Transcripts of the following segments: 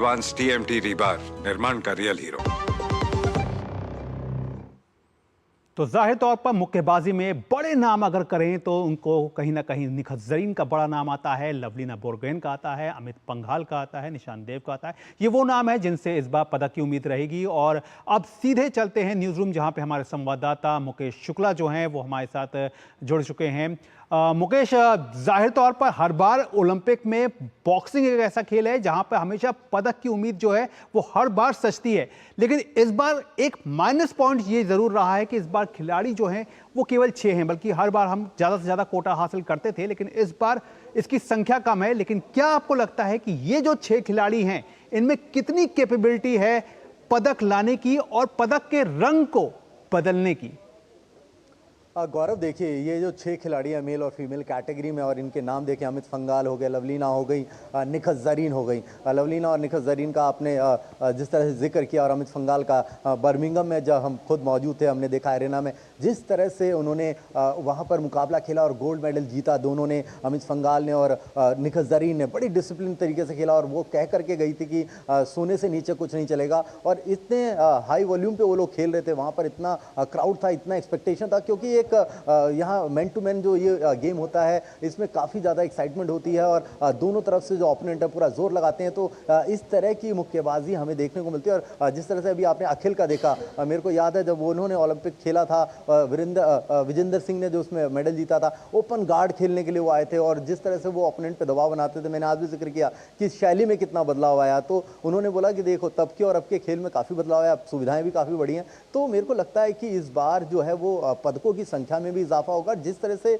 Advance TMT rebar निर्माण का real hero. तो जाहिर तौर पर मुक्केबाजी में बड़े नाम अगर करें तो उनको कहीं ना कहीं निखत जरीन का बड़ा नाम आता है, लवलीना बोरगोहेन का आता है, अमित पंघाल का आता है, निशान देव का आता है। ये वो नाम है जिनसे इस बार पदक की उम्मीद रहेगी। और अब सीधे चलते हैं न्यूज रूम, जहां पे हमारे संवाददाता मुकेश शुक्ला जो हैं वो हमारे साथ जुड़ चुके हैं। मुकेश, जाहिर तौर पर हर बार ओलंपिक में बॉक्सिंग एक ऐसा खेल है जहां पर हमेशा पदक की उम्मीद जो है वो हर बार सजती है, लेकिन इस बार एक माइनस पॉइंट ये जरूर रहा है कि इस बार खिलाड़ी जो हैं वो केवल 6 हैं, बल्कि हर बार हम ज्यादा से ज्यादा कोटा हासिल करते थे, लेकिन इस बार इसकी संख्या कम है। लेकिन क्या आपको लगता है कि ये जो 6 खिलाड़ी हैं इनमें कितनी कैपेबिलिटी है पदक लाने की और पदक के रंग को बदलने की? गौरव, देखिए, ये जो 6 खिलाड़ी हैं मेल और फीमेल कैटेगरी में, और इनके नाम देखें, अमित पंघाल हो गए, लवलीना हो गई, निखत जरीन हो गई। लवलीना और निखत जरीन का आपने जिस तरह से जिक्र किया, और अमित पंघाल का बर्मिंघम में जब हम खुद मौजूद थे, हमने देखा एरेना में जिस तरह से उन्होंने वहाँ पर मुकाबला खेला और गोल्ड मेडल जीता। दोनों ने, अमित पंघाल ने और निखत जरीन ने, बड़ी डिसिप्लिन तरीके से खेला, और वो कह करके गई थी कि सोने से नीचे कुछ नहीं चलेगा। और इतने हाई वॉल्यूम पे वो लोग खेल रहे थे, वहाँ पर इतना क्राउड था, इतना एक्सपेक्टेशन था, क्योंकि एक यहाँ मैन टू मैन जो ये गेम होता है इसमें काफ़ी ज़्यादा एक्साइटमेंट होती है, और दोनों तरफ से जो ओपोनेंट है पूरा जोर लगाते हैं। तो इस तरह की मुक्केबाजी हमें देखने को मिलती है। और जिस तरह से अभी आपने अखिल का देखा, मेरे को याद है जब उन्होंने ओलंपिक खेला था, विजेंद्र सिंह ने जो उसमें मेडल जीता था, ओपन गार्ड खेलने के लिए वो आए थे, और जिस तरह से वो ओपोनेंट पे दबाव बनाते थे, मैंने आज भी जिक्र किया कि शैली में कितना बदलाव आया। तो उन्होंने बोला कि देखो, तब के और अब के खेल में काफ़ी बदलाव आया, अब सुविधाएं भी काफ़ी बढ़ी हैं। तो मेरे को लगता है कि इस बार जो है वो पदकों की संख्या में भी इजाफा होगा। जिस तरह से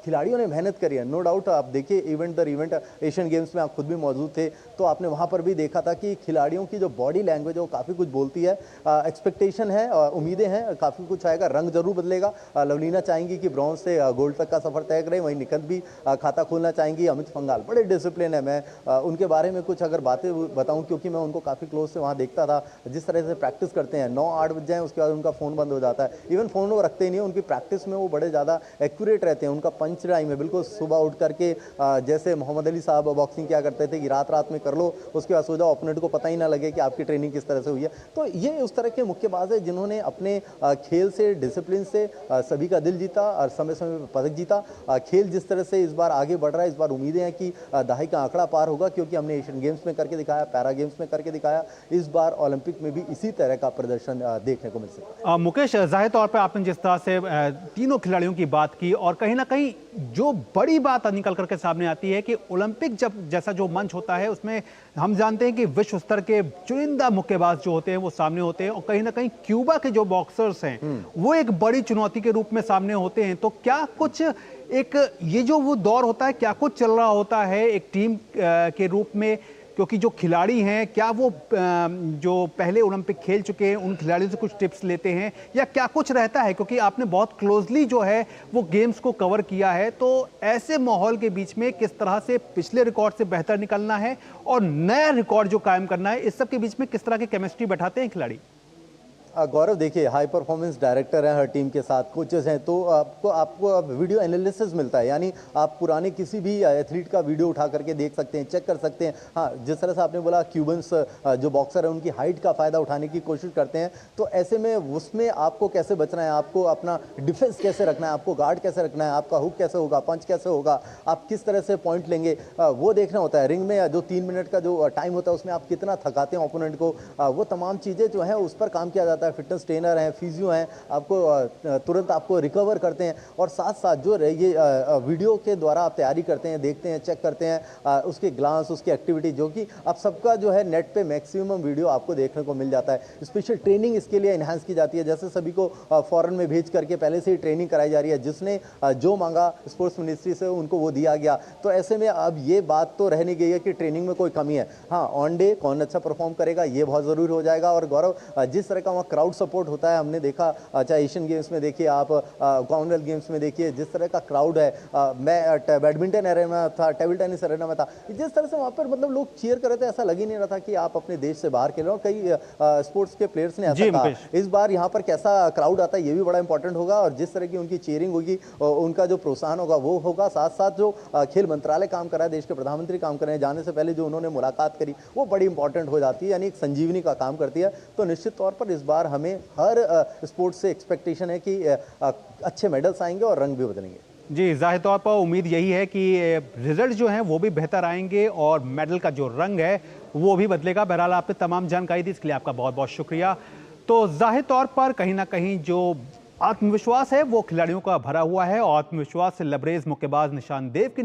खिलाड़ियों ने मेहनत करी है, नो डाउट। आप देखिए, इवेंट दर इवेंट एशियन गेम्स में आप खुद भी मौजूद थे, तो आपने वहां पर भी देखा था कि खिलाड़ियों की जो बॉडी लैंग्वेज है वो काफ़ी कुछ बोलती है। एक्सपेक्टेशन है, उम्मीदें हैं, काफ़ी कुछ आएगा, रंग जरूर बदलेगा। लवलीना चाहेंगी कि ब्रॉन्ज से गोल्ड तक का सफर तय करें, वहीं निखत भी खाता खोलना चाहेंगी। अमित पंघाल बड़े डिसिप्लिन है। मैं उनके बारे में कुछ अगर बातें बताऊं, क्योंकि मैं उनको काफ़ी क्लोज से वहाँ देखता था, जिस तरह से प्रैक्टिस करते हैं, 9-8 बज जाए उसके बाद उनका फ़ोन बंद हो जाता है। इवन फ़ोन वो रखते ही नहीं है, उनकी प्रैक्टिस में वो बड़े ज़्यादा एक्यूरेट रहते हैं। उनका पंच टाइम है, बिल्कुल सुबह उठ करके जैसे मोहम्मद अली साहब बॉक्सिंग क्या करते थे कि रात रात में कर लो, उसके बाद सो जाओ, ओपोनेंट को पता ही ना लगे कि आपकी ट्रेनिंग किस तरह से हुई है। तो ये उस तरह के मुक्केबाज है जिन्होंने अपने खेल से, डिसिप्लिन से सभी का दिल जीता और समय समय पर पदक जीता। खेल जिस तरह से इस बार आगे बढ़ रहा है, इस बार उम्मीदें हैं कि दहाई का आंकड़ा पार होगा, क्योंकि हमने एशियन गेम्स में करके दिखाया, पैरा गेम्स में करके दिखाया, इस बार ओलंपिक में भी इसी तरह का प्रदर्शन देखने को मिल सकता है। मुकेश, जाहिर तौर पर आपने जिस तरह से तीनों खिलाड़ियों की बात की, और कहीं ना कहीं जो बड़ी बात निकल करके सामने आती है कि ओलंपिक जब जैसा जो मंच होता है उसमें हम जानते हैं कि विश्व स्तर के चुनिंदा मुक्केबाज जो होते हैं वो सामने होते हैं, और कहीं ना कहीं क्यूबा के जो बॉक्सर्स हैं वो एक बड़ी चुनौती के रूप में सामने होते हैं। तो क्या कुछ एक ये जो वो दौर होता है, क्या कुछ चल रहा होता है एक टीम के रूप में? क्योंकि जो खिलाड़ी हैं, क्या वो जो पहले ओलंपिक खेल चुके हैं उन खिलाड़ियों से कुछ टिप्स लेते हैं, या क्या कुछ रहता है? क्योंकि आपने बहुत क्लोजली जो है वो गेम्स को कवर किया है, तो ऐसे माहौल के बीच में किस तरह से पिछले रिकॉर्ड से बेहतर निकलना है और नया रिकॉर्ड जो कायम करना है, इस सब के बीच में किस तरह की केमिस्ट्री बैठाते हैं खिलाड़ी? गौरव, देखिए, हाई परफॉर्मेंस डायरेक्टर हैं हर टीम के साथ, कोचेस हैं, तो आपको वीडियो एनालिसिस मिलता है, यानी आप पुराने किसी भी एथलीट का वीडियो उठा करके देख सकते हैं, चेक कर सकते हैं। हाँ, जिस तरह से आपने बोला, क्यूबन्स जो बॉक्सर है उनकी हाइट का फ़ायदा उठाने की कोशिश करते हैं, तो ऐसे में उसमें आपको कैसे बचना है, आपको अपना डिफेंस कैसे रखना है, आपको गार्ड कैसे रखना है, आपका हुक कैसे होगा, पंच कैसे होगा, आप किस तरह से पॉइंट लेंगे, वो देखना होता है। रिंग में जो 3 मिनट का जो टाइम होता है उसमें आप कितना थकाते हैं ओपोनेंट को, वो तमाम चीज़ें जो हैं उस पर काम किया जाता है। फिटनेस ट्रेनर हैं, फिजियो हैं, आपको तुरंत आपको रिकवर करते हैं, और साथ साथ जो ये वीडियो के द्वारा आप तैयारी करते हैं, देखते हैं, चेक करते हैं उसके ग्लांस, उसकी एक्टिविटी, जो कि आप सबका जो है नेट पे मैक्सिमम वीडियो आपको देखने को मिल जाता है। स्पेशल ट्रेनिंग इसके लिए इन्हांस की जाती है, जैसे सभी को फॉरेन में भेज करके पहले से ही ट्रेनिंग कराई जा रही है, जिसने जो मांगा स्पोर्ट्स मिनिस्ट्री से उनको वो दिया गया। तो ऐसे में अब ये बात तो रह नहीं गई है कि ट्रेनिंग में कोई कमी है। हाँ, ऑन डे कौन अच्छा परफॉर्म करेगा ये बहुत ज़रूरी हो जाएगा। और गौरव, जिस तरह का वहाँ क्राउड सपोर्ट होता है हमने देखा, चाहे एशियन गेम्स में देखिए आप, कॉमनवेल्थ गेम्स में देखिए जिस तरह का क्राउड है। मैं बैडमिंटन एरिया में था, टेबल टेनिस एरिया में था, जिस तरह से वहाँ पर मतलब लोग चीयर कर रहे थे, ऐसा लग ही नहीं रहा था कि आप अपने देश से बाहर खेल रहे हो। कई स्पोर्ट्स के प्लेयर्स ने ऐसा कहा। इस बार यहाँ पर कैसा क्राउड आता है ये भी बड़ा इंपॉर्टेंट होगा, और जिस तरह की उनकी चीयरिंग होगी, उनका जो प्रोत्साहन होगा वो होगा। साथ साथ जो खेल मंत्रालय काम कर रहा है, देश के प्रधानमंत्री काम कर रहे हैं, जाने से पहले जो उन्होंने मुलाकात करी वो बड़ी इंपॉर्टेंट हो जाती है, यानी एक संजीवनी का काम करती है। तो निश्चित तौर पर इस बार हमें हर स्पोर्ट्स से एक्सपेक्टेशन है कि अच्छे मेडल्स आएंगे और रंग भी बदलेंगे। जी, ज़ाहिर तौर पर उम्मीद यही है कि रिजल्ट जो हैं वो भी बेहतर आएंगे और मेडल का जो रंग है वो भी बदलेगा। बहरहाल आपने तमाम जानकारी दी, इसके लिए आपका बहुत बहुत शुक्रिया। तो ज़ाहिर तौर पर कहीं ना कहीं जो आत्मविश्वास है वो खिलाड़ियों का भरा हुआ है, और आत्मविश्वास से लबरेज मुक्केबाज निशान देव की